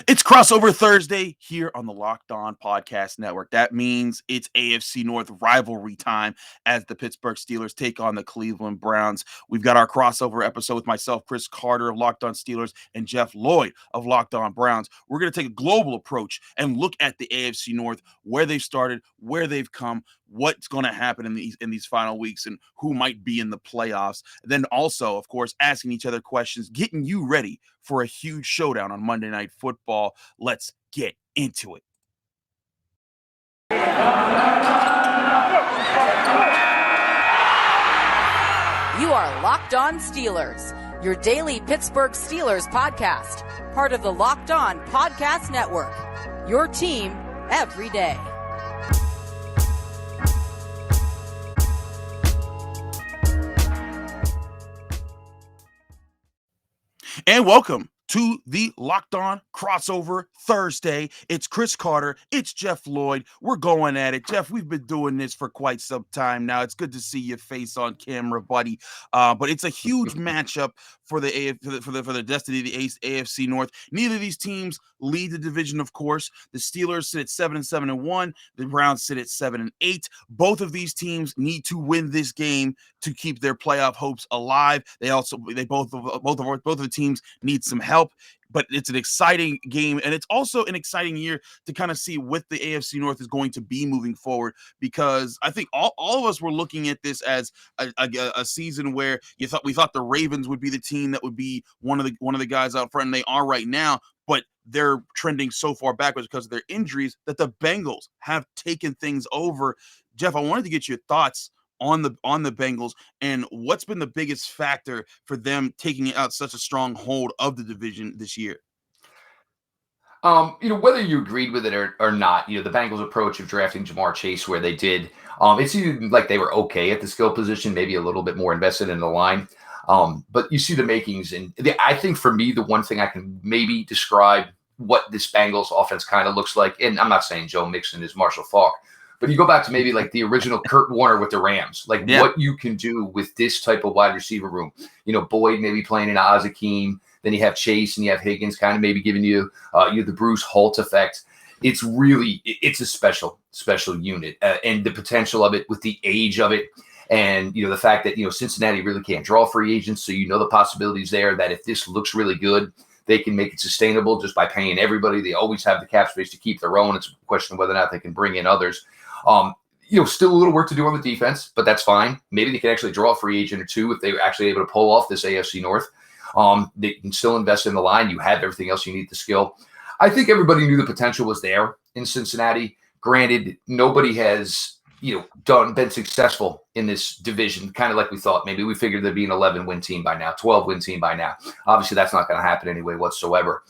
It's crossover Thursday here on the Locked On Podcast Network. That means it's AFC North rivalry time as the Pittsburgh Steelers take on the Cleveland Browns. We've got our crossover episode with myself, Chris Carter of Locked On Steelers, and Jeff Lloyd of Locked On Browns. We're going to take a global approach and look at the AFC North, where they've started, where they've come, what's going to happen in these final weeks, and who might be in the playoffs. Then also, of course, asking each other questions, getting you ready for a huge showdown on Monday Night Football. Let's get into it. You are Locked On Steelers, your daily Pittsburgh Steelers podcast, part of the Locked On Podcast Network, your team every day. And welcome to the Locked On Crossover Thursday. It's Chris Carter. It's Jeff Lloyd. We're going at it. Jeff, we've been doing this for quite some time now. It's good to see your face on camera, buddy. But it's a huge matchup for the destiny of the AFC North. Neither of these teams lead the division, of course. The Steelers sit at 7-7-1. The Browns sit at 7-8. Both of these teams need to win this game to keep their playoff hopes alive. Both of the teams need some help. But it's an exciting game, and it's also an exciting year to kind of see what the AFC North is going to be moving forward, because I think all of us were looking at this as a season where we thought the Ravens would be the team that would be one of the guys out front, and they are right now, but they're trending so far backwards because of their injuries that the Bengals have taken things over. Jeff, I wanted to get your thoughts on the Bengals and what's been the biggest factor for them taking out such a strong hold of the division this year. Whether you agreed with it or not, the Bengals' approach of drafting Jamar Chase where they did, it seemed like they were okay at the skill position, maybe a little bit more invested in the line. But you see the makings, and I think for me, the one thing I can maybe describe what this Bengals offense kind of looks like, and I'm not saying Joe Mixon is Marshall Faulk, but you go back to maybe like the original Kurt Warner with the Rams, what you can do with this type of wide receiver room. Boyd maybe playing in Oz-Hakeem, then you have Chase and you have Higgins kind of maybe giving you the Bruce Holt effect. It's a special unit, and the potential of it with the age of it. And, the fact that, Cincinnati really can't draw free agents. So, the possibilities there that if this looks really good, they can make it sustainable just by paying everybody. They always have the cap space to keep their own. It's a question of whether or not they can bring in others. Still a little work to do on the defense, but that's fine. Maybe they can actually draw a free agent or two if they're actually able to pull off this AFC North. They can still invest in the line. You have everything else you need to skill. I think everybody knew the potential was there in Cincinnati. Granted, nobody has, been successful in this division, kind of like we thought. Maybe we figured there'd be an 11-win team by now, 12-win team by now. Obviously, that's not going to happen anyway whatsoever.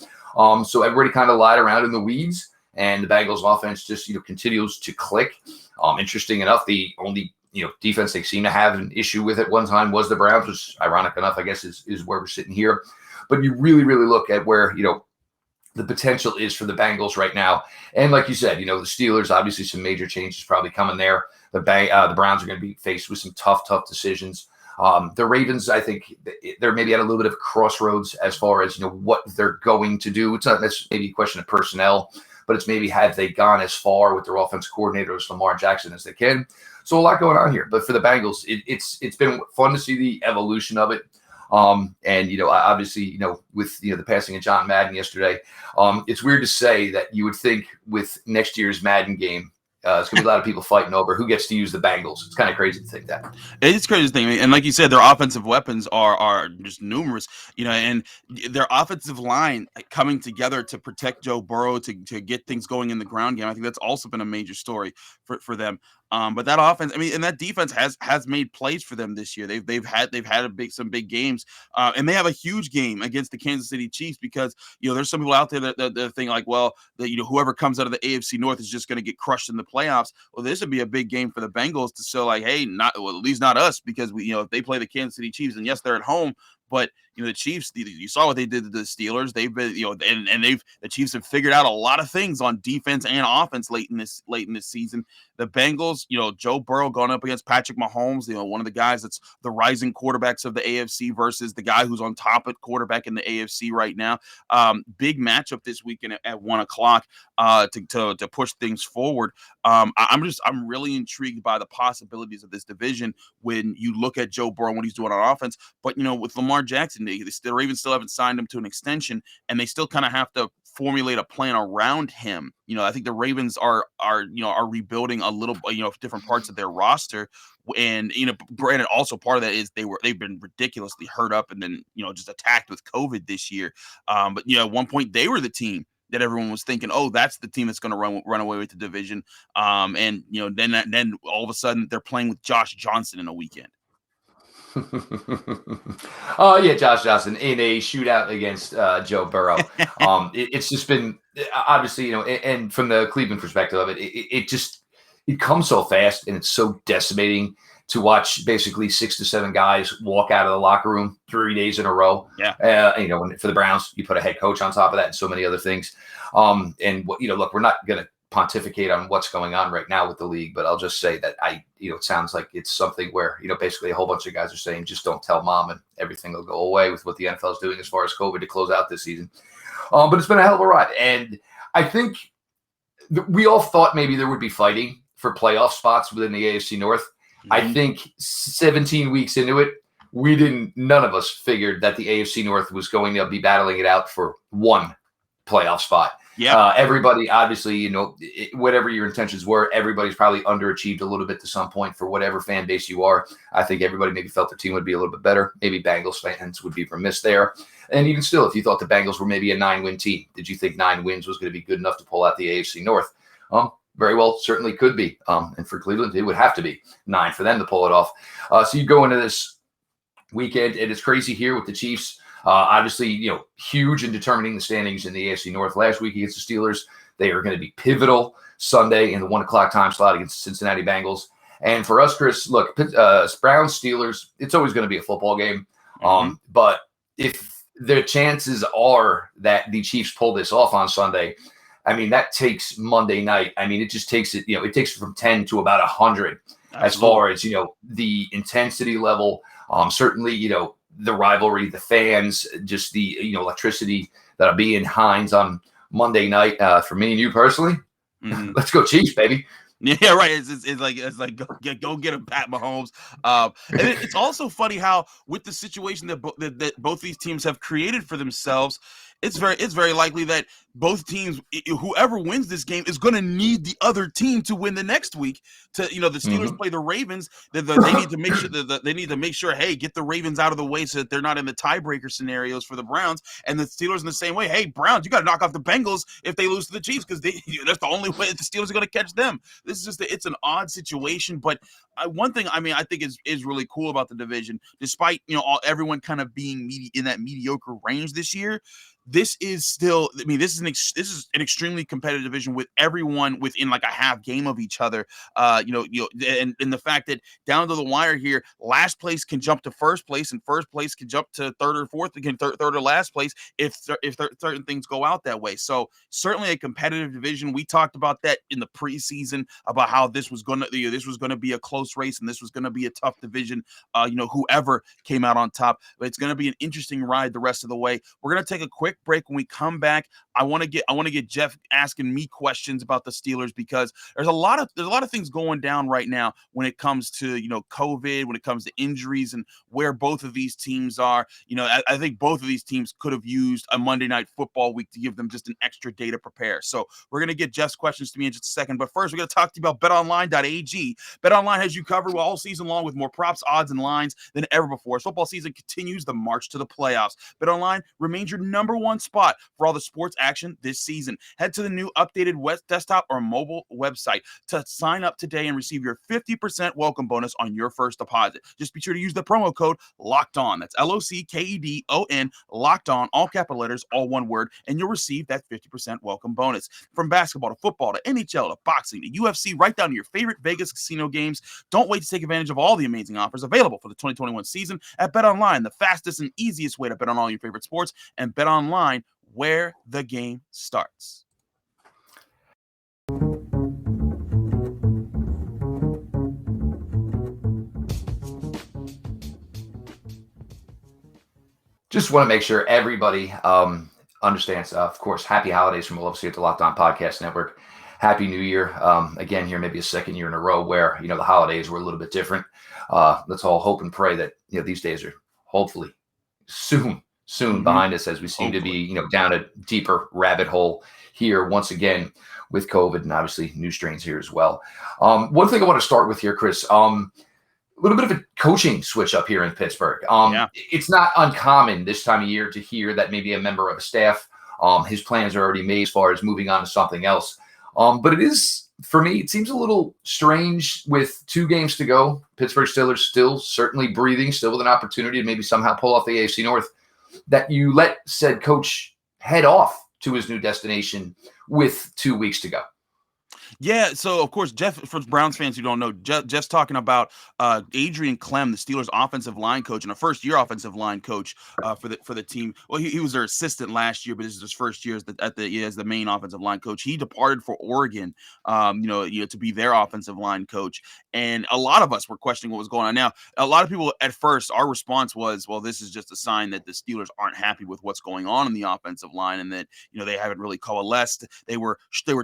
So everybody kind of lied around in the weeds. And the Bengals offense just, continues to click. Interesting enough, the only, defense they seem to have an issue with at one time was the Browns, which ironic enough, I guess, is where we're sitting here. But you really, really look at where, the potential is for the Bengals right now. And like you said, the Steelers, obviously some major changes probably coming there. The Browns are going to be faced with some tough decisions. The Ravens, I think they're maybe at a little bit of a crossroads as far as, what they're going to do. It's not necessarily maybe a question of personnel, but it's maybe have they gone as far with their offensive coordinator as Lamar Jackson as they can. So a lot going on here. But for the Bengals, it's been fun to see the evolution of it. And, obviously, with, the passing of John Madden yesterday, it's weird to say that you would think with next year's Madden game, it's going to be a lot of people fighting over who gets to use the Bengals. It's kind of crazy to think that. It's crazy to think. And like you said, their offensive weapons are just numerous, and their offensive line coming together to protect Joe Burrow, to get things going in the ground game. I think that's also been a major story for them. But that offense, and that defense has made plays for them this year. They've had some big games, and they have a huge game against the Kansas City Chiefs because there's some people out there that think like, well, that whoever comes out of the AFC North is just going to get crushed in the playoffs. Well, this would be a big game for the Bengals to show like, hey, at least not us, because we if they play the Kansas City Chiefs, and yes, they're at home, but the Chiefs, you saw what they did to the Steelers. They've been, and the Chiefs have figured out a lot of things on defense and offense late in this season. The Bengals, Joe Burrow going up against Patrick Mahomes, one of the guys that's the rising quarterbacks of the AFC versus the guy who's on top at quarterback in the AFC right now. Big matchup this weekend at 1:00 to push things forward. I'm really intrigued by the possibilities of this division when you look at Joe Burrow, what he's doing on offense. But with Lamar Jackson, the Ravens still haven't signed him to an extension, and they still kind of have to formulate a plan around him. I think the Ravens are rebuilding a little, different parts of their roster. And granted, also part of that is they've been ridiculously hurt up and then just attacked with COVID this year. But at one point they were the team that everyone was thinking, oh, that's the team that's going to run away with the division. And then all of a sudden they're playing with Josh Johnson in a weekend. Oh yeah, Josh Johnson in a shootout against Joe Burrow. It's just been obviously, and from the Cleveland perspective of it, it comes so fast and it's so decimating to watch basically 6 to 7 guys walk out of the locker room 3 days in a row. Yeah. For the Browns, you put a head coach on top of that and so many other things. And look, we're not going to pontificate on what's going on right now with the league, but I'll just say that it sounds like it's something where, basically a whole bunch of guys are saying, just don't tell mom and everything will go away with what the NFL is doing as far as COVID to close out this season. But it's been a hell of a ride. And I think we all thought maybe there would be fighting for playoff spots within the AFC North. Mm-hmm. I think 17 weeks into it, none of us figured that the AFC North was going to be battling it out for one playoff spot. Yeah. Everybody, obviously, whatever your intentions were, everybody's probably underachieved a little bit to some point for whatever fan base you are. I think everybody maybe felt their team would be a little bit better. Maybe Bengals fans would be remiss there. And even still, if you thought the Bengals were maybe a 9-win team, did you think 9 wins was going to be good enough to pull out the AFC North? Very well, certainly could be. And for Cleveland, it would have to be 9 for them to pull it off. So you go into this weekend, and it's crazy here with the Chiefs. Obviously, huge in determining the standings in the AFC North last week against the Steelers. They are going to be pivotal Sunday in the 1:00 time slot against the Cincinnati Bengals. And for us, Chris, look, Browns, Steelers, it's always going to be a football game. But if the chances are that the Chiefs pull this off on Sunday, that takes Monday night. It just takes it, it takes it from 10 to about 100. Absolutely. As far as, the intensity level, certainly, the rivalry, the fans, just the, electricity that'll be in Hines on Monday night. For me and you personally, let's go Chiefs, baby. Yeah, right. It's like go get him, Pat Mahomes. And it's also funny how with the situation that both these teams have created for themselves, it's very likely that both teams, whoever wins this game, is going to need the other team to win the next week. The Steelers play the Ravens. They need to make sure. Hey, get the Ravens out of the way so that they're not in the tiebreaker scenarios for the Browns. And the Steelers in the same way. Hey, Browns, you got to knock off the Bengals if they lose to the Chiefs because that's the only way the Steelers are going to catch them. This is it's an odd situation, but one thing I think is really cool about the division, despite everyone kind of being in that mediocre range this year. This is still, this is an extremely competitive division with everyone within like a half game of each other. And the fact that down to the wire here, last place can jump to first place, and first place can jump to third or fourth, again third or last place if certain things go out that way. So certainly a competitive division. We talked about that in the preseason about how this was going to be a close race and this was going to be a tough division. Whoever came out on top, but it's going to be an interesting ride the rest of the way. We're going to take a quick break. When we come back, I want to get Jeff asking me questions about the Steelers because there's a lot of things going down right now when it comes to COVID, when it comes to injuries and where both of these teams are. I think both of these teams could have used a Monday Night Football week to give them just an extra day to prepare. So we're going to get Jeff's questions to me in just a second, but first we're going to talk to you about betonline.ag. BetOnline has you covered all season long with more props, odds, and lines than ever before. As football season continues the march to the playoffs, BetOnline remains your number #1 spot for all the sports action this season. Head to the new updated desktop or mobile website to sign up today and receive your 50% welcome bonus on your first deposit. Just be sure to use the promo code LOCKEDON. That's LOCKEDON, locked on, all capital letters, all one word, and you'll receive that 50% welcome bonus. From basketball to football to NHL to boxing to UFC, right down to your favorite Vegas casino games. Don't wait to take advantage of all the amazing offers available for the 2021 season at BetOnline, the fastest and easiest way to bet on all your favorite sports, and BetOnline, where the game starts. Just want to make sure everybody understands, of course, happy holidays from all of us here at the Locked On Podcast Network. Happy New Year. Again, here maybe a second year in a row where, the holidays were a little bit different. Let's all hope and pray that, these days are hopefully soon behind us, as we seem to be, down a deeper rabbit hole here once again with COVID and obviously new strains here as well. One thing I want to start with here, Chris, a little bit of a coaching switch up here in Pittsburgh. It's not uncommon this time of year to hear that maybe a member of a staff, his plans are already made as far as moving on to something else. But it is, for me, it seems a little strange with 2 games to go. Pittsburgh Steelers still certainly breathing, still with an opportunity to maybe somehow pull off the AFC North, that you let said coach head off to his new destination with 2 weeks to go. Yeah, so of course, Jeff, for Browns fans who don't know, Jeff's talking about Adrian Clem, the Steelers' offensive line coach and a first-year offensive line coach for the team. Well, he was their assistant last year, but this is his first year as the main offensive line coach. He departed for Oregon, to be their offensive line coach, and a lot of us were questioning what was going on. Now, a lot of people at first, our response was, well, this is just a sign that the Steelers aren't happy with what's going on in the offensive line, and that they haven't really coalesced. They were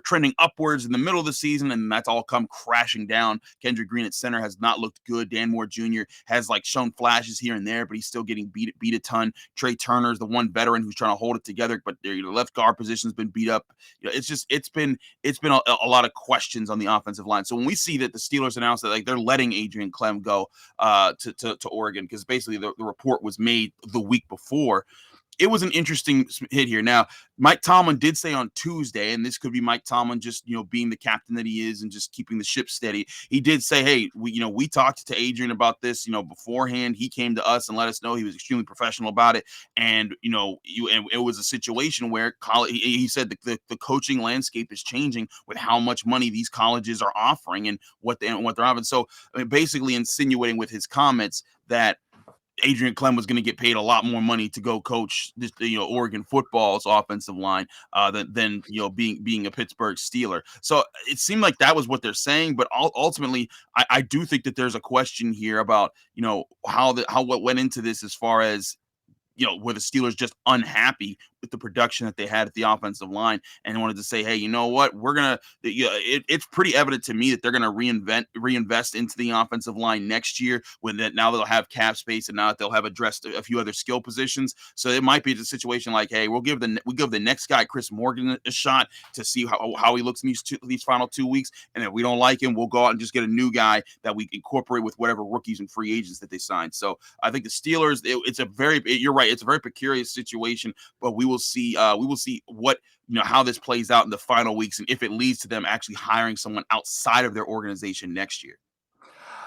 trending upwards in the middle of the season, and that's all come crashing down. Kendrick Green at center has not looked good. Dan Moore Jr. has shown flashes here and there, but he's still getting beat a ton. Trey Turner's the one veteran who's trying to hold it together, but the left guard position's been beat up. It's been a lot of questions on the offensive line. So when we see that the Steelers announced that they're letting Adrian Clem go to Oregon, because basically the report was made the week before, it was an interesting hit here. Now, Mike Tomlin did say on Tuesday, and this could be Mike Tomlin just, being the captain that he is and just keeping the ship steady. He did say, hey, we talked to Adrian about this, beforehand. He came to us and let us know he was extremely professional about it. And, it was a situation where he said the coaching landscape is changing with how much money these colleges are offering and what they're offering. So, basically insinuating with his comments that Adrian Clem was going to get paid a lot more money to go coach this, Oregon football's offensive line than being a Pittsburgh Steeler. So it seemed like that was what they're saying, but ultimately, I do think that there's a question here about what went into this as far as were the Steelers just unhappy with the production that they had at the offensive line and wanted to say, hey, you know what, we're gonna. It's pretty evident to me that they're gonna reinvest into the offensive line next year. Now they'll have cap space and now that they'll have addressed a few other skill positions. So it might be a situation like, hey, we'll give the next guy, Chris Morgan, a shot to see how he looks in these final 2 weeks, and if we don't like him, we'll go out and just get a new guy that we incorporate with whatever rookies and free agents that they sign. So I think the Steelers, you're right, it's a very precarious situation, but we will see what how this plays out in the final weeks and if it leads to them actually hiring someone outside of their organization next year.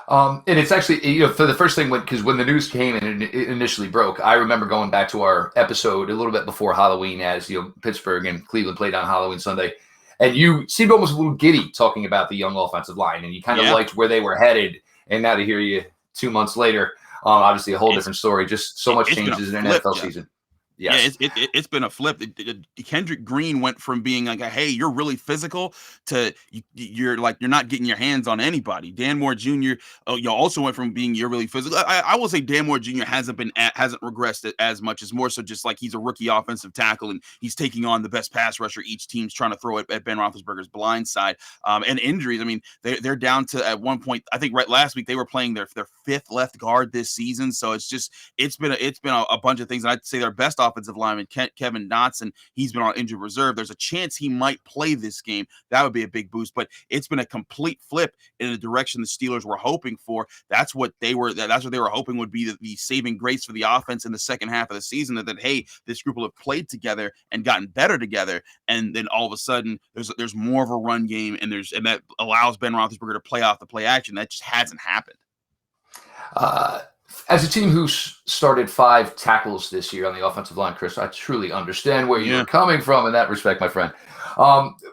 And it's actually, for the first thing, because when the news came and it initially broke, I remember going back to our episode a little bit before Halloween as Pittsburgh and Cleveland played on Halloween Sunday, and you seemed almost a little giddy talking about the young offensive line, and you kind of liked where they were headed. And now to hear you 2 months later, obviously a whole different story. Just so much changes in an NFL season. Yes. Yeah, it's been a flip. Kendrick Green went from being like, hey, you're really physical to you're not getting your hands on anybody. Dan Moore Jr. Also went from being you're really physical. I will say Dan Moore Jr. hasn't regressed as much. As more so just like he's a rookie offensive tackle and he's taking on the best pass rusher each team's trying to throw it at Ben Roethlisberger's blind side. And injuries. I mean, they're down to at one point. I think last week they were playing their fifth left guard this season. So it's been a bunch of things. And I'd say their best offensive lineman, Kevin Dotson. He's been on injured reserve. There's a chance he might play this game. That would be a big boost, but it's been a complete flip in the direction the Steelers were hoping for. That's what they were hoping would be the saving grace for the offense in the second half of the season, that hey, this group will have played together and gotten better together. And then all of a sudden there's more of a run game, and that allows Ben Roethlisberger to play off the play action. That just hasn't happened. As a team who started 5 tackles this year on the offensive line, Chris, I truly understand where you're coming from in that respect, my friend.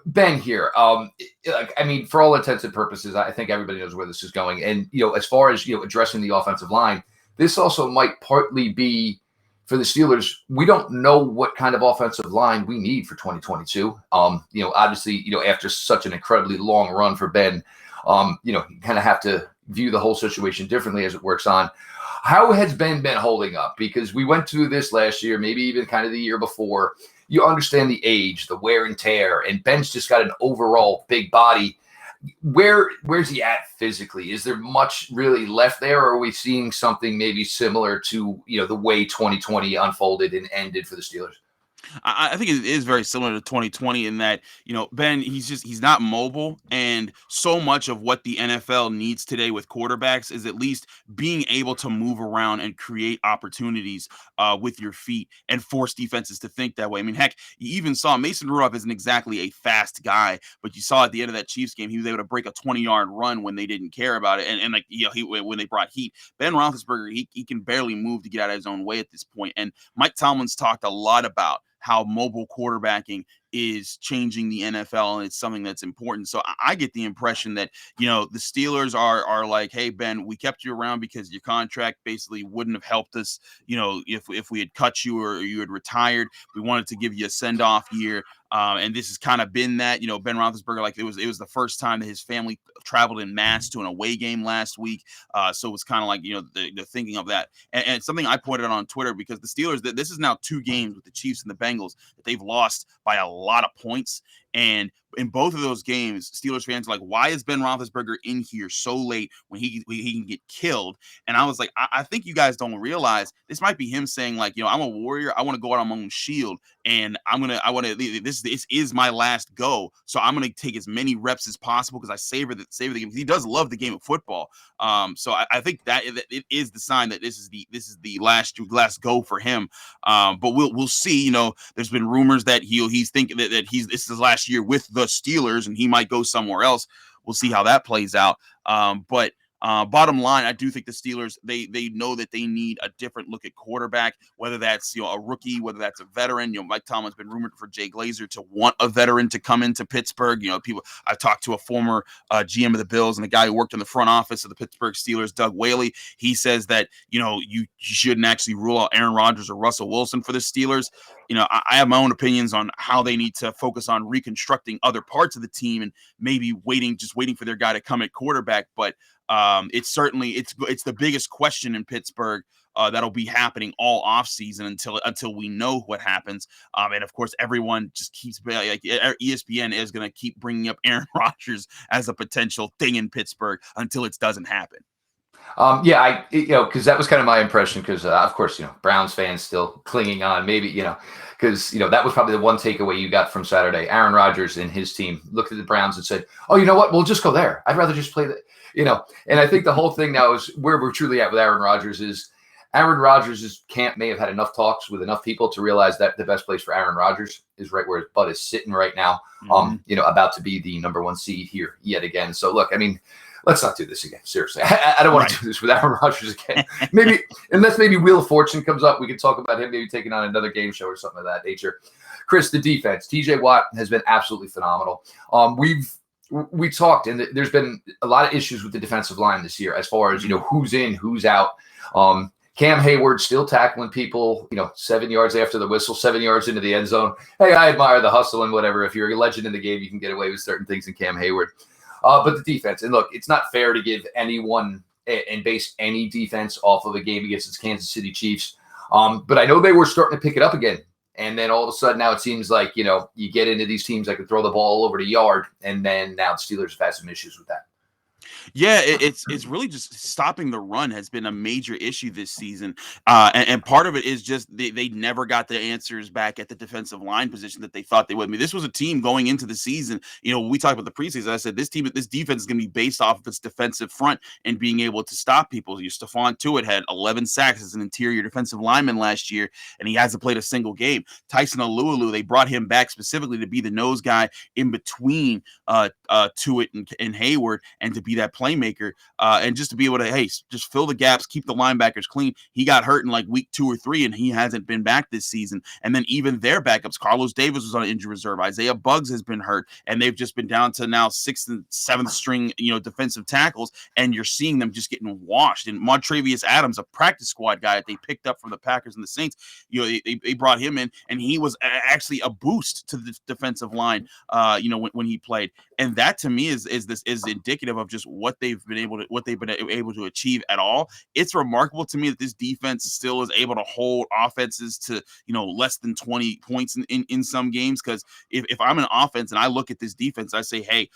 Ben here, for all intents and purposes, I think everybody knows where this is going. And, as far as, addressing the offensive line, this also might partly be for the Steelers. We don't know what kind of offensive line we need for 2022. Obviously, after such an incredibly long run for Ben, you kind of have to view the whole situation differently as it works on. How has Ben been holding up? Because we went through this last year, maybe even kind of the year before. You understand the age, the wear and tear, and Ben's just got an overall big body. Where's he at physically? Is there much really left there, or are we seeing something maybe similar to the way 2020 unfolded and ended for the Steelers? I think it is very similar to 2020 in that, Ben, he's not mobile. And so much of what the NFL needs today with quarterbacks is at least being able to move around and create opportunities with your feet and force defenses to think that way. I mean, heck, you even saw Mason Rudolph isn't exactly a fast guy, but you saw at the end of that Chiefs game, he was able to break a 20-yard run when they didn't care about it. And when they brought heat, Ben Roethlisberger, he can barely move to get out of his own way at this point. And Mike Tomlin's talked a lot about how mobile quarterbacking is changing the NFL, and it's something that's important. So I get the impression that, the Steelers are like, hey, Ben, we kept you around because your contract basically wouldn't have helped us, if we had cut you or you had retired. We wanted to give you a send-off year. And this has kind of been that, Ben Roethlisberger, like it was the first time that his family traveled in mass to an away game last week. So it was kind of like, the thinking of that. And something I pointed out on Twitter, because the Steelers, this is now 2 games with the Chiefs and the Bengals that they've lost by a lot of points. And in both of those games, Steelers fans are like, why is Ben Roethlisberger in here so late when he can get killed? And I was like, I think you guys don't realize this might be him saying, like, I'm a warrior. I want to go out on my own shield, and this is my last go. So I'm going to take as many reps as possible because I savor the game. He does love the game of football. So I think that it is the sign that this is the last go for him. But we'll see. There's been rumors that he's thinking that this is his last year with the Steelers and he might go somewhere else. We'll see how that plays out. But bottom line, I do think the Steelers, they know that they need a different look at quarterback, whether that's a rookie, whether that's a veteran. Mike Tomlin's been rumored for Jay Glazer to want a veteran to come into Pittsburgh. I've talked to a former GM of the Bills and a guy who worked in the front office of the Pittsburgh Steelers, Doug Whaley. He says that you shouldn't actually rule out Aaron Rodgers or Russell Wilson for the Steelers. I have my own opinions on how they need to focus on reconstructing other parts of the team and maybe waiting for their guy to come at quarterback. But it's the biggest question in Pittsburgh that'll be happening all offseason until we know what happens. And of course, everyone just keeps like ESPN is going to keep bringing up Aaron Rodgers as a potential thing in Pittsburgh until it doesn't happen. Because that was kind of my impression. Because of course, Browns fans still clinging on. Maybe because that was probably the one takeaway you got from Saturday. Aaron Rodgers and his team looked at the Browns and said, "Oh, you know what? We'll just go there. I'd rather just play the." And I think the whole thing now is where we're truly at with Aaron Rodgers is Aaron Rodgers' camp may have had enough talks with enough people to realize that the best place for Aaron Rodgers is right where his butt is sitting right now. About to be the number 1 seed here yet again. So look, let's not do this again. Seriously. I don't want to do this with Aaron Rodgers again. Maybe, unless Wheel of Fortune comes up, we can talk about him maybe taking on another game show or something of that nature. Chris, the defense, TJ Watt has been absolutely phenomenal. We talked, and there's been a lot of issues with the defensive line this year as far as, who's in, who's out. Cam Hayward still tackling people, 7 yards after the whistle, 7 yards into the end zone. Hey, I admire the hustle and whatever. If you're a legend in the game, you can get away with certain things in Cam Hayward. But the defense, and look, it's not fair to give anyone and base any defense off of a game against the Kansas City Chiefs. But I know they were starting to pick it up again. And then all of a sudden now it seems like, you get into these teams that can throw the ball all over the yard. And then now the Steelers have had some issues with that. Yeah, it's really just stopping the run has been a major issue this season, and part of it is just they never got the answers back at the defensive line position that they thought they would. I mean, this was a team going into the season. When we talked about the preseason, I said this defense is going to be based off of its defensive front and being able to stop people. Stephon Tuitt had 11 sacks as an interior defensive lineman last year, and he hasn't played a single game. Tyson Alualu, they brought him back specifically to be the nose guy in between Tuitt and Hayward, and to be that playmaker, and just to be able to, hey, just fill the gaps, keep the linebackers clean. He got hurt in like week 2 or 3, and he hasn't been back this season. And then even their backups, Carlos Davis was on injury reserve, Isaiah Buggs has been hurt, and they've just been down to now 6th and 7th string, defensive tackles, and you're seeing them just getting washed. And Montravius Adams, a practice squad guy that they picked up from the Packers and the Saints, they brought him in, and he was actually a boost to the defensive line, when he played. And that to me is indicative of just what they've been able to achieve at all. It's remarkable to me that this defense still is able to hold offenses to less than 20 points in some games. Because if I'm an offense and I look at this defense, I say, hey,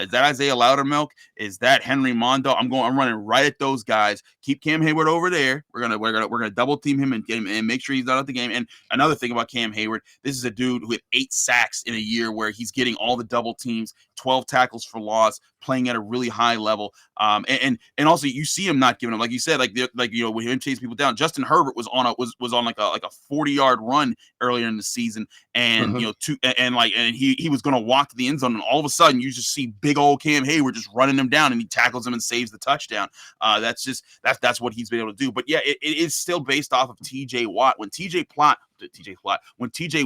is that Isaiah Loudermilk? Is that Henry Mondo? I'm running right at those guys. Keep Cam Hayward over there. We're gonna double team him and make sure he's not at the game. And another thing about Cam Hayward, this is a dude with 8 sacks in a year where he's getting all the double teams, 12 tackles for loss, playing at a really high level. And also you see him not giving up, like you said, like when him chase people down. Justin Herbert was on like a 40-yard run earlier in the season, and he was gonna walk to the end zone, and all of a sudden you just see big old Cam Hayward just running him down, and he tackles him and saves the touchdown. That's what he's been able to do. But yeah, it is still based off of TJ Watt. When TJ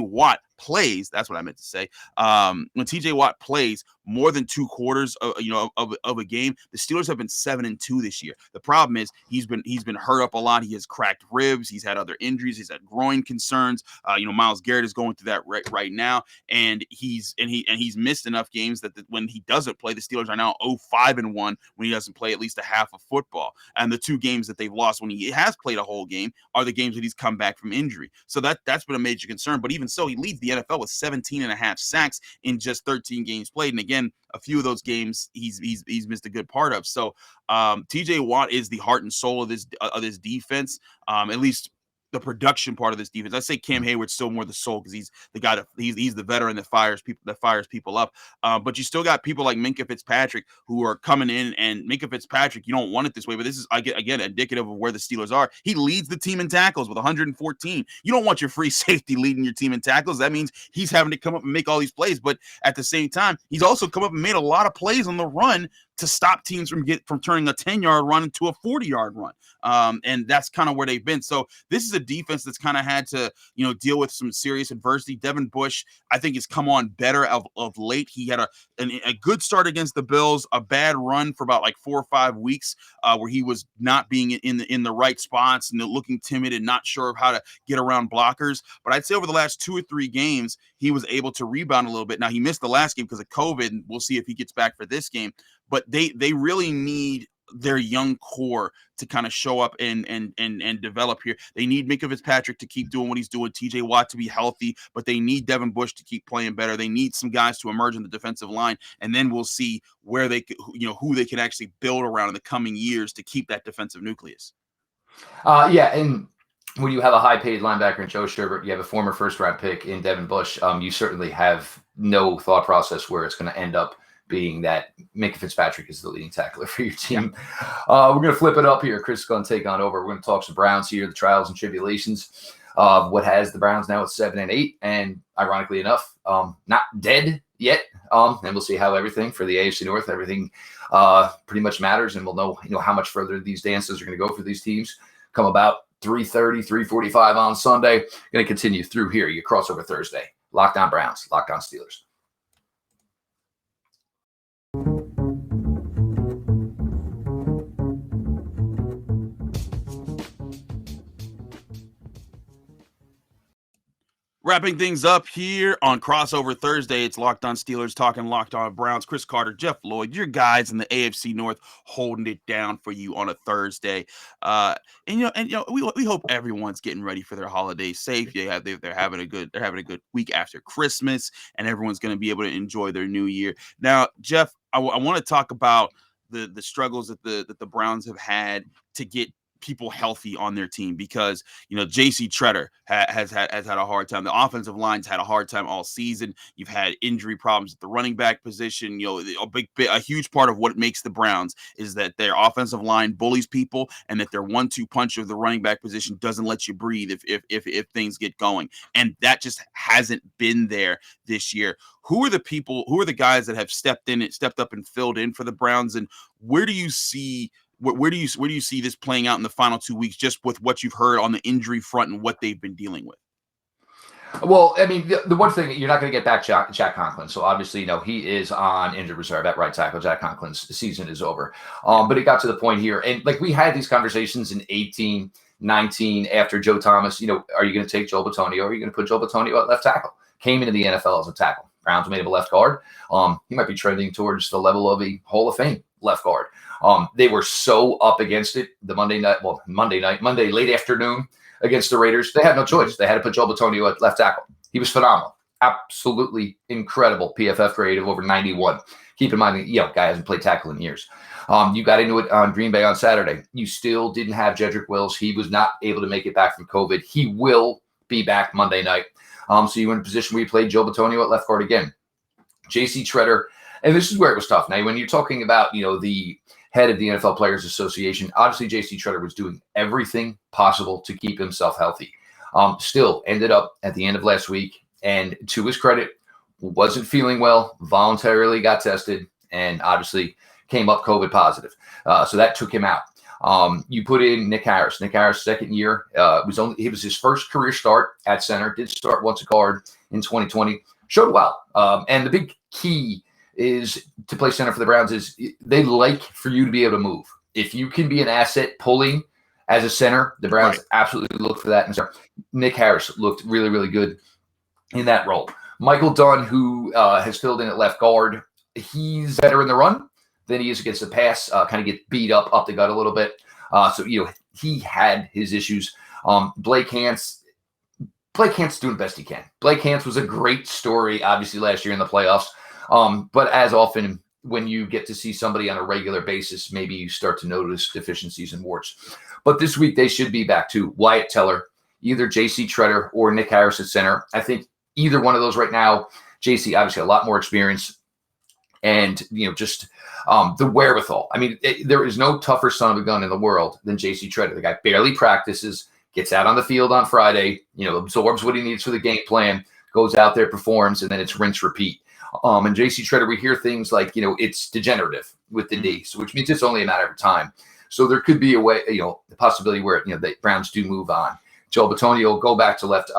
Watt plays, that's what I meant to say. When TJ Watt plays more than 2 quarters of a game, the Steelers have been 7-2 this year. The problem is he's been hurt up a lot. He has cracked ribs. He's had other injuries. He's had groin concerns. Myles Garrett is going through that right now, and he's missed enough games that when he doesn't play, the Steelers are now 0-5-1 when he doesn't play at least a half of football. And the 2 games that they've lost when he has played a whole game are the games that he's come back from injury. So that's been a major concern. But even so, he leads the NFL with 17.5 sacks in just 13 games played. And again, a few of those games he's missed a good part of. So TJ Watt is the heart and soul of this defense, at least the production part of this defense. I say Cam Hayward's still more the soul because he's the guy he's the veteran that fires people up. But you still got people like Minkah Fitzpatrick who are coming in, and Minkah Fitzpatrick, you don't want it this way, but this is again indicative of where the Steelers are. He leads the team in tackles with 114. You don't want your free safety leading your team in tackles. That means he's having to come up and make all these plays, but at the same time, he's also come up and made a lot of plays on the run to stop teams from turning a 10-yard run into a 40-yard run. And that's kind of where they've been. So this is a defense that's kind of had to, deal with some serious adversity. Devin Bush, I think, has come on better of late. He had a good start against the Bills, a bad run for about like 4 or 5 weeks, where he was not being in the right spots and looking timid and not sure of how to get around blockers. But I'd say over the last 2 or 3 games, he was able to rebound a little bit. Now, he missed the last game because of COVID, and we'll see if he gets back for this game. But they really need their young core to kind of show up and develop here. They need Minkah Fitzpatrick to keep doing what he's doing, TJ Watt to be healthy, but they need Devin Bush to keep playing better. They need some guys to emerge in the defensive line, and then we'll see where they who they can actually build around in the coming years to keep that defensive nucleus. And when you have a high-paid linebacker in Joe Sherbert, you have a former first-round pick in Devin Bush, you certainly have no thought process where it's going to end up being that Minkah Fitzpatrick is the leading tackler for your team. We're going to flip it up here. Chris is going to take on over. We're going to talk some Browns here, the trials and tribulations of what has the Browns now at 7-8, and ironically enough, not dead yet. And we'll see how everything for the AFC North, everything pretty much matters, and we'll know how much further these dances are going to go for these teams. Come about 3:30, 3:45 on Sunday. Going to continue through here. Your crossover Thursday. Locked On Browns, Locked On Steelers. Wrapping things up here on Crossover Thursday, it's Locked On Steelers talking Locked On Browns. Chris Carter, Jeff Lloyd, your guys in the AFC North holding it down for you on a Thursday. We hope everyone's getting ready for their holidays safe. They're having a good week after Christmas, and everyone's going to be able to enjoy their new year. Now, Jeff, I want to talk about the struggles that the Browns have had to get people healthy on their team, because JC Tretter has had a hard time. The offensive line's had a hard time all season. You've had injury problems at the running back position. A huge part of what makes the Browns is that their offensive line bullies people, and that their 1-2 punch of the running back position doesn't let you breathe if things get going. And that just hasn't been there this year. Who are the guys that have stepped up and filled in for the Browns, and where do you see this playing out in the final 2 weeks, just with what you've heard on the injury front and what they've been dealing with? Well, I mean, the one thing, you're not going to get back Jack Conklin. So obviously, he is on injured reserve at right tackle. Jack Conklin's season is over. But it got to the point here, and like we had these conversations in 18, 19 after Joe Thomas, are you going to take Joel Bitonio, or are you going to put Joel Bitonio at left tackle? Came into the NFL as a tackle. Browns made him a left guard. He might be trending towards the level of a Hall of Fame left guard. They were so up against it Monday late afternoon against the Raiders. They had no choice. They had to put Joel Bitonio at left tackle. He was phenomenal. Absolutely incredible PFF grade of over 91. Keep in mind, guy hasn't played tackle in years. You got into it on Green Bay on Saturday. You still didn't have Jedrick Wills. He was not able to make it back from COVID. He will be back Monday night. So you were in a position where you played Joel Bitonio at left guard again. JC Tretter, and this is where it was tough. Now, when you're talking about, the head of the NFL Players Association, obviously JC Tretter was doing everything possible to keep himself healthy. Still ended up at the end of last week, and to his credit, wasn't feeling well, voluntarily got tested, and obviously came up COVID positive. So that took him out. You put in Nick Harris. Nick Harris, second year, it was his first career start at center. Did start once a guard in 2020. Showed well. And the big key is to play center for the Browns is they like for you to be able to move. If you can be an asset pulling as a center, the Browns absolutely look for that. And Nick Harris looked really, really good in that role. Michael Dunn, who has filled in at left guard, he's better in the run than he is against the pass. Kind of get beat up the gut a little bit. So he had his issues. Blake Hance doing the best he can. Blake Hance was a great story, obviously, last year in the playoffs. But as often when you get to see somebody on a regular basis, maybe you start to notice deficiencies and warts. But this week they should be back to Wyatt Teller, either JC Tretter or Nick Harris at center. I think either one of those right now. JC obviously a lot more experience and just the wherewithal. I mean, there is no tougher son of a gun in the world than JC Tretter. The guy barely practices, gets out on the field on Friday, absorbs what he needs for the game plan, goes out there, performs, and then it's rinse repeat. And JC Tretter, we hear things like, it's degenerative with the knee, so which means it's only a matter of time. So there could be a way, the possibility where, the Browns do move on. Joel Bitonio will go back to left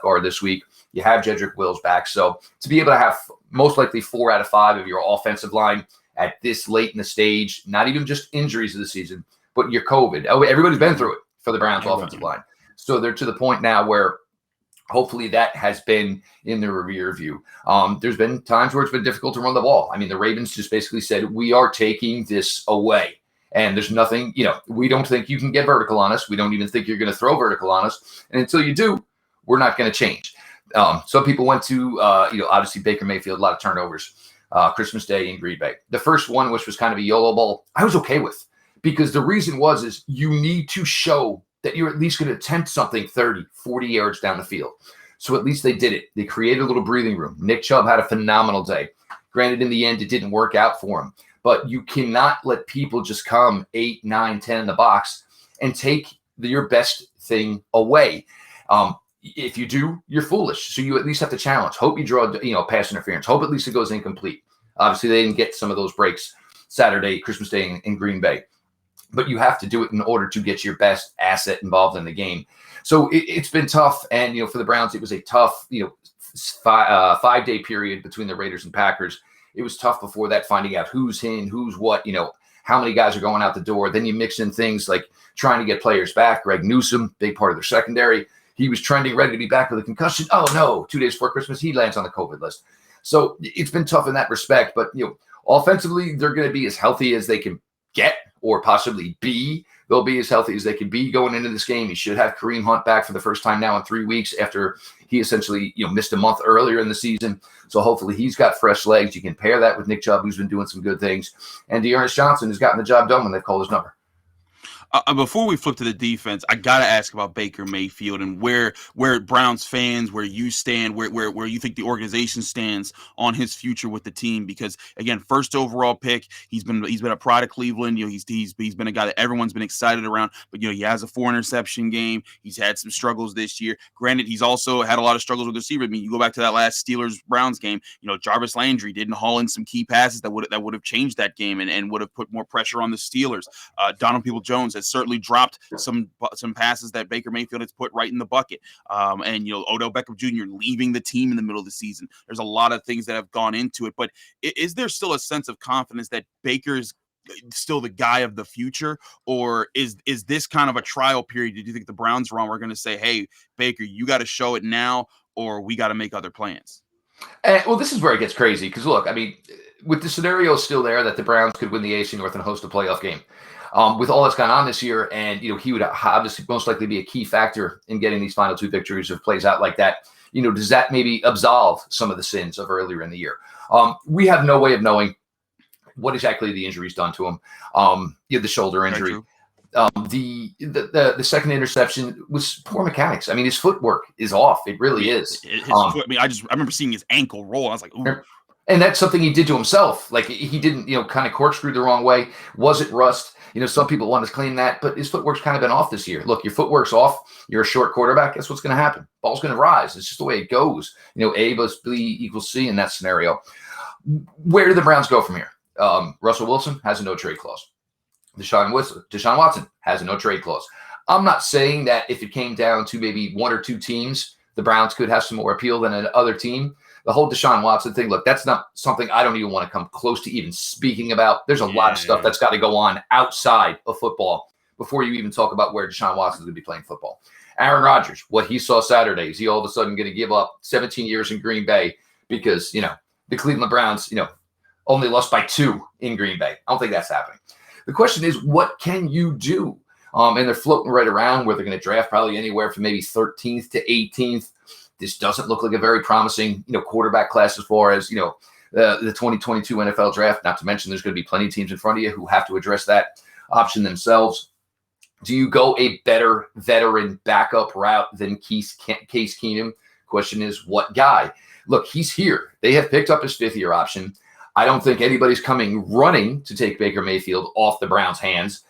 guard this week. You have Jedrick Wills back. So to be able to have most likely 4 out of 5 of your offensive line at this late in the stage, not even just injuries of the season, but your COVID. Oh, everybody's been through it for the Browns offensive line. So they're to the point now where hopefully that has been in the rear view. There's been times where it's been difficult to run the ball. I mean, the Ravens just basically said, we are taking this away. And there's nothing, we don't think you can get vertical on us. We don't even think you're going to throw vertical on us. And until you do, we're not going to change. Some people went to, obviously Baker Mayfield, a lot of turnovers, Christmas Day in Green Bay. The first one, which was kind of a YOLO ball, I was okay with, because the reason is you need to show that you're at least going to attempt something 30, 40 yards down the field. So at least they did it. They created a little breathing room. Nick Chubb had a phenomenal day. Granted, in the end, it didn't work out for him. But you cannot let people just come 8, 9, 10 in the box and take your best thing away. If you do, you're foolish. So you at least have to challenge. Hope you draw, pass interference. Hope at least it goes incomplete. Obviously, they didn't get some of those breaks Saturday, Christmas Day in Green Bay. But you have to do it in order to get your best asset involved in the game. So it's been tough. And, for the Browns, it was a tough, 5-day period between the Raiders and Packers. It was tough before that, finding out who's in, who's what, how many guys are going out the door. Then you mix in things like trying to get players back. Greg Newsome, big part of their secondary. He was trending ready to be back with a concussion. Oh, no, 2 days before Christmas, he lands on the COVID list. So it's been tough in that respect. But, offensively, they're going to be as healthy as they can get, or possibly B, they'll be as healthy as they can be going into this game. He should have Kareem Hunt back for the first time now in 3 weeks after he essentially missed a month earlier in the season. So hopefully he's got fresh legs. You can pair that with Nick Chubb, who's been doing some good things. And Dearness Johnson has gotten the job done when they've called his number. Before we flip to the defense, I gotta ask about Baker Mayfield and where Browns fans, where you stand, where you think the organization stands on his future with the team. Because again, first overall pick, he's been a pride of Cleveland. He's been a guy that everyone's been excited around. But he has a 4 interception game. He's had some struggles this year. Granted, he's also had a lot of struggles with the receiver. I mean, you go back to that last Steelers Browns game. Jarvis Landry didn't haul in some key passes that would have changed that game and would have put more pressure on the Steelers. Donald Peoples-Jones has certainly dropped some passes that Baker Mayfield has put right in the bucket. And Odell Beckham Jr. leaving the team in the middle of the season. There's a lot of things that have gone into it, but is there still a sense of confidence that Baker's still the guy of the future, or is this kind of a trial period? Did you think the Browns were going to say, hey, Baker, you got to show it now, or we got to make other plans? Well, this is where it gets crazy because look, I mean, with the scenario still there that the Browns could win the AFC North and host a playoff game, with all that's gone on this year, and he would obviously most likely be a key factor in getting these final 2 victories if it plays out like that. Does that maybe absolve some of the sins of earlier in the year? We have no way of knowing what exactly the injury's done to him. The shoulder injury. The second interception was poor mechanics. I mean, his footwork is off. It really is. His foot, I remember seeing his ankle roll. I was like, ooh. And that's something he did to himself. Like he didn't, kind of corkscrew the wrong way. Was it rust? Some people want to claim that, but his footwork's kind of been off this year. Look, your footwork's off. You're a short quarterback. That's what's going to happen. Ball's going to rise. It's just the way it goes. A plus B equals C in that scenario. Where do the Browns go from here? Russell Wilson has a no-trade clause. Deshaun Watson has a no-trade clause. I'm not saying that if it came down to maybe 1 or 2 teams, the Browns could have some more appeal than another team. The whole Deshaun Watson thing, look, that's not something I don't even want to come close to even speaking about. There's a lot of stuff that's got to go on outside of football before you even talk about where Deshaun Watson's going to be playing football. Aaron Rodgers, what he saw Saturday, is he all of a sudden going to give up 17 years in Green Bay because, the Cleveland Browns, only lost by 2 in Green Bay? I don't think that's happening. The question is, what can you do? And they're floating right around where they're going to draft probably anywhere from maybe 13th to 18th. This doesn't look like a very promising, quarterback class as far as, the 2022 NFL draft. Not to mention there's going to be plenty of teams in front of you who have to address that option themselves. Do you go a better veteran backup route than Case Keenum? Question is, what guy? Look, he's here. They have picked up his 5th-year option. I don't think anybody's coming running to take Baker Mayfield off the Browns' hands.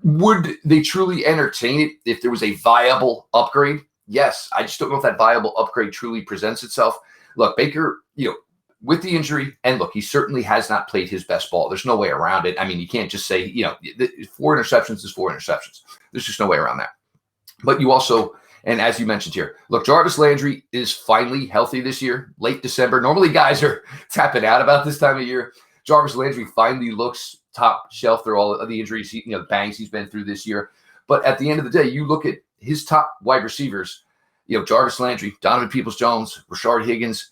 Would they truly entertain it if there was a viable upgrade? Yes. I just don't know if that viable upgrade truly presents itself. Look, Baker, with the injury, and look, he certainly has not played his best ball. There's no way around it. I mean, you can't just say, 4 interceptions is 4 interceptions. There's just no way around that. But you also, and as you mentioned here, look, Jarvis Landry is finally healthy this year, late December. Normally guys are tapping out about this time of year. Jarvis Landry finally looks top shelf through all of the injuries, bangs he's been through this year. But at the end of the day, you look at his top wide receivers, Jarvis Landry, Donovan Peoples-Jones, Rashard Higgins.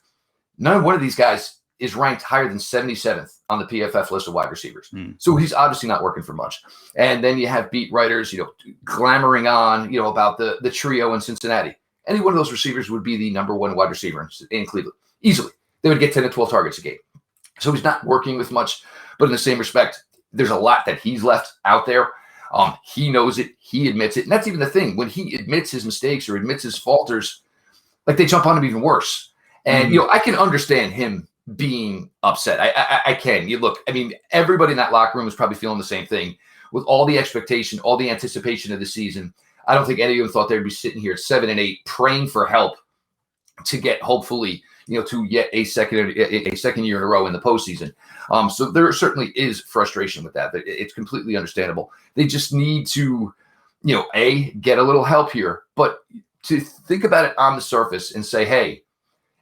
None of one of these guys is ranked higher than 77th on the PFF list of wide receivers. So he's obviously not working for much. And then you have beat writers, clamoring on, about the trio in Cincinnati. Any one of those receivers would be the number 1 wide receiver in Cleveland. Easily. They would get 10 to 12 targets a game. So he's not working with much, but in the same respect, there's a lot that he's left out there. He knows it. He admits it. And that's even the thing. When he admits his mistakes or admits his falters, like they jump on him even worse. And, I can understand him being upset. I can. Look, I mean, everybody in that locker room is probably feeling the same thing with all the expectation, all the anticipation of the season. I don't think any of them thought they'd be sitting here at 7-8 praying for help to get hopefully, to yet a second year in a row in the postseason. So there certainly is frustration with that. It's completely understandable. They just need to, get a little help here, but to think about it on the surface and say, hey,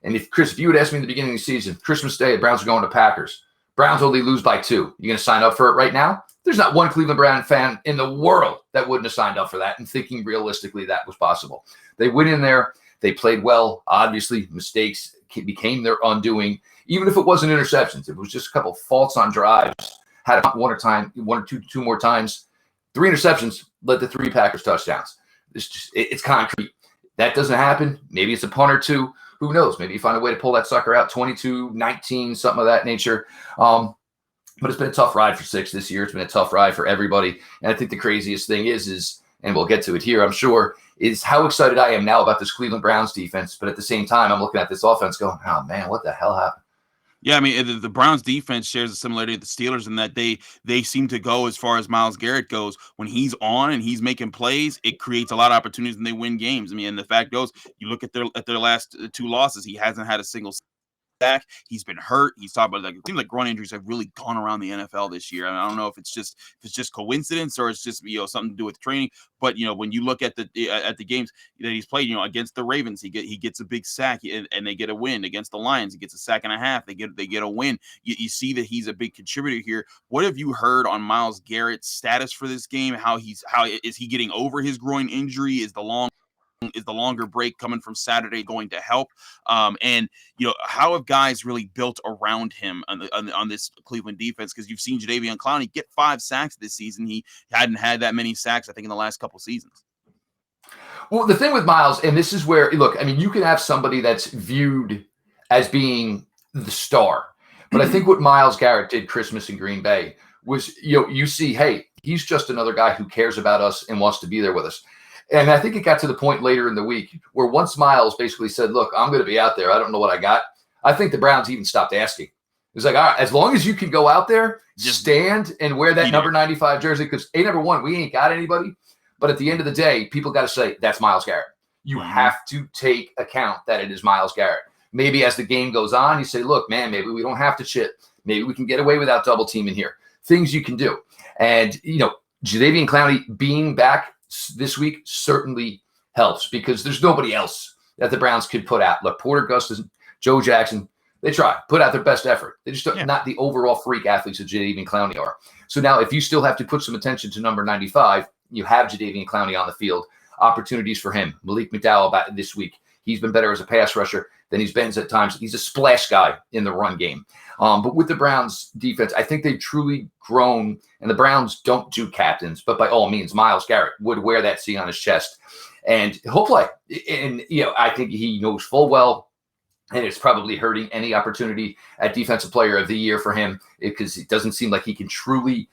and if you would ask me in the beginning of the season, Christmas Day, the Browns are going to Packers. Browns only lose by 2. You going to sign up for it right now? There's not one Cleveland Brown fan in the world that wouldn't have signed up for that and thinking realistically that was possible. They went in there. They played well. Obviously, mistakes became their undoing. Even if it wasn't interceptions, it was just a couple of faults on drives. had one or two more times. 3 interceptions led to 3 Packers touchdowns. It's concrete. That doesn't happen. Maybe it's a punt or two. Who knows? Maybe you find a way to pull that sucker out 22-19, something of that nature. But it's been a tough ride for 6 this year. It's been a tough ride for everybody. And I think the craziest thing is, and we'll get to it here, I'm sure, is how excited I am now about this Cleveland Browns defense. But at the same time, I'm looking at this offense going, oh, man, what the hell happened? Yeah, I mean, the Browns defense shares a similarity with the Steelers in that they seem to go as far as Myles Garrett goes. When he's on and he's making plays, it creates a lot of opportunities and they win games. I mean, and the fact goes, you look at their last 2 losses, he hasn't had a single back. He's been hurt. He's talking about, like, it seems like groin injuries have really gone around the NFL this year. I don't know if it's just coincidence or it's just something to do with training. But when you look at the games that he's played, against the Ravens, he gets a big sack and they get a win. Against the Lions, he gets a sack and a half. They get a win. You see that he's a big contributor here. What have you heard on Myles Garrett's status for this game? How is he getting over his groin injury? Is the longer break coming from Saturday going to help? And how have guys really built around him on this Cleveland defense? Because you've seen Jadeveon Clowney get 5 sacks this season. He hadn't had that many sacks, I think, in the last couple seasons. Well, the thing with Myles, and this is where, look, I mean, you can have somebody that's viewed as being the star, but I think what Myles Garrett did Christmas in Green Bay was, you see, hey, he's just another guy who cares about us and wants to be there with us. And I think it got to the point later in the week where once Myles basically said, look, I'm going to be out there. I don't know what I got. I think the Browns even stopped asking. It was like, all right, as long as you can go out there, just stand and wear that number 95 jersey, because number one, we ain't got anybody. But at the end of the day, people got to say, that's Myles Garrett. You have to take account that it is Myles Garrett. Maybe as the game goes on, you say, look, man, maybe we don't have to chip. Maybe we can get away without double teaming here. Things you can do. And, Jadeveon Clowney being back this week certainly helps because there's nobody else that the Browns could put out. Look, Porter Gustin, Joe Jackson, they try, put out their best effort. They just not the overall freak athletes that Jadeveon Clowney are. So now if you still have to put some attention to number 95, you have Jadeveon Clowney on the field. Opportunities for him. Malik McDowell about this week. He's been better as a pass rusher than he's been at times. He's a splash guy in the run game. But with the Browns defense, I think they've truly grown, and the Browns don't do captains, but by all means, Myles Garrett would wear that C on his chest, and he'll play. And, I think he knows full well, and it's probably hurting any opportunity at Defensive Player of the Year for him because it doesn't seem like he can truly,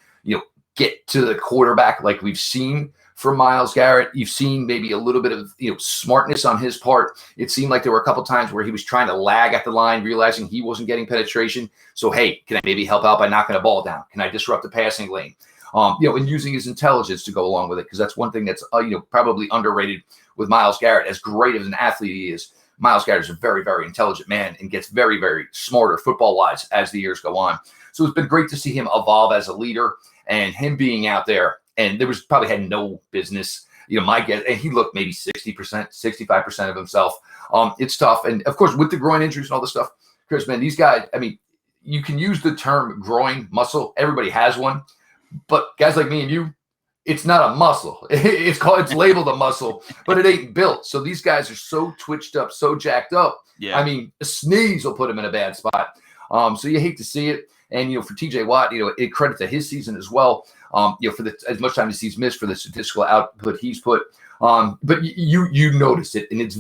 get to the quarterback like we've seen from Myles Garrett. You've seen maybe a little bit of smartness on his part. It seemed like there were a couple times where he was trying to lag at the line, realizing he wasn't getting penetration. So, hey, can I maybe help out by knocking a ball down? Can I disrupt the passing lane? And using his intelligence to go along with it, because that's one thing that's probably underrated with Myles Garrett. As great of an athlete he is, Myles Garrett is a very, very intelligent man and gets very, very smarter football-wise as the years go on. So it's been great to see him evolve as a leader and him being out there. And there was probably had no business, my guess, and he looked maybe 60%, 65% of himself. It's tough. And of course, with the groin injuries and all this stuff, Chris, man, these guys, I mean, you can use the term groin muscle. Everybody has one. But guys like me and you, it's not a muscle. It's labeled a muscle, but it ain't built. So these guys are so twitched up, so jacked up. Yeah. I mean, a sneeze will put him in a bad spot. So you hate to see it. And, for TJ Watt, it credit to his season as well. For as much time as he's missed for the statistical output he's put. But you notice it, and it's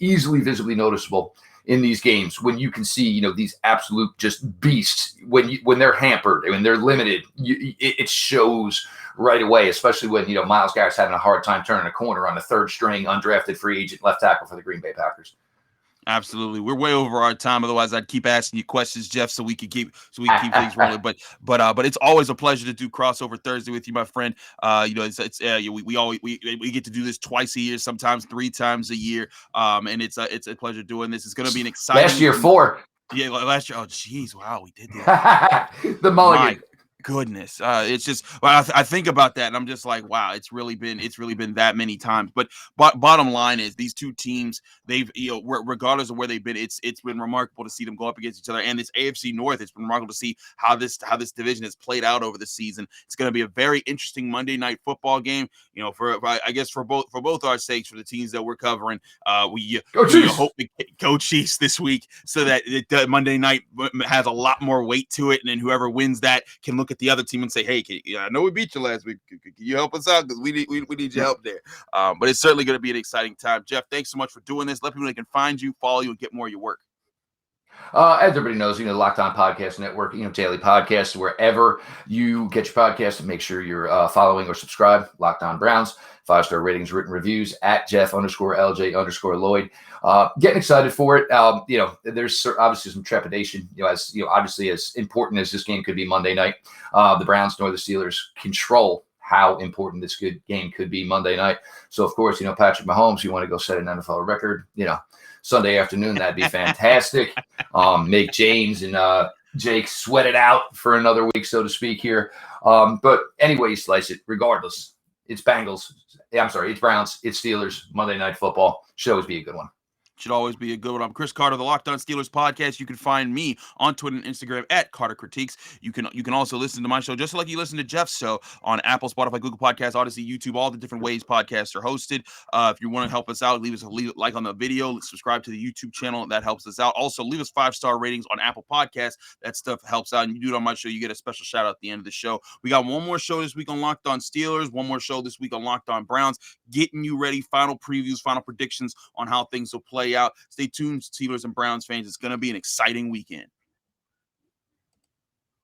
easily visibly noticeable in these games when you can see, these absolute just beasts when they're hampered, when they're limited, it shows right away, especially when, Myles Garrett's having a hard time turning a corner on the 3rd string undrafted free agent left tackle for the Green Bay Packers. Absolutely. We're way over our time. Otherwise, I'd keep asking you questions, Jeff, so we can keep things rolling. But it's always a pleasure to do Crossover Thursday with you, my friend. We get to do this twice a year, sometimes 3 times a year. And it's a pleasure doing this. It's going to be an exciting. Last year, 4. Yeah, last year. Oh, geez, wow, we did that. The mulligan. Goodness, it's just I think about that and I'm just like, wow, it's really been that many times. But bottom line is these two teams, they've regardless of where they've been, it's been remarkable to see them go up against each other. And this AFC North, it's been remarkable to see how this division has played out over the season. It's going to be a very interesting Monday night football game. For both our sakes, for the teams that we're covering, we hope to go Chiefs this week so that Monday night has a lot more weight to it, and then whoever wins that can look at at the other team and say, hey, I know we beat you last week. Can you help us out? Because we need your help there. But it's certainly going to be an exciting time. Jeff, thanks so much for doing this. Let people know they can find you, follow you, and get more of your work. As everybody knows, the Locked On Podcast Network, daily podcasts, wherever you get your podcast, make sure you're following or subscribe. Locked On Browns, 5-star ratings, written reviews at Jeff_LJ_Lloyd. Getting excited for it. There's obviously some trepidation, obviously as important as this game could be Monday night, the Browns nor the Steelers control how important this good game could be Monday night. So, of course, Patrick Mahomes, you want to go set an NFL record, Sunday afternoon, that'd be fantastic. Make James and Jake sweat it out for another week, so to speak here. But anyway you slice it, regardless, it's Browns, it's Steelers, Monday Night Football. Should always be a good one. Should always be a good one. I'm Chris Carter, the Locked On Steelers podcast. You can find me on Twitter and Instagram at Carter Critiques. You can also listen to my show just like you listen to Jeff's show on Apple, Spotify, Google Podcasts, Odyssey, YouTube, all the different ways podcasts are hosted. If you want to help us out, leave a like on the video, subscribe to the YouTube channel. That helps us out. Also, leave us 5-star ratings on Apple Podcasts. That stuff helps out. And you do it on my show, you get a special shout out at the end of the show. We got one more show this week on Locked On Steelers, one more show this week on Locked On Browns, getting you ready, final previews, final predictions on how things will play out. Stay tuned, Steelers and Browns fans. It's going to be an exciting weekend.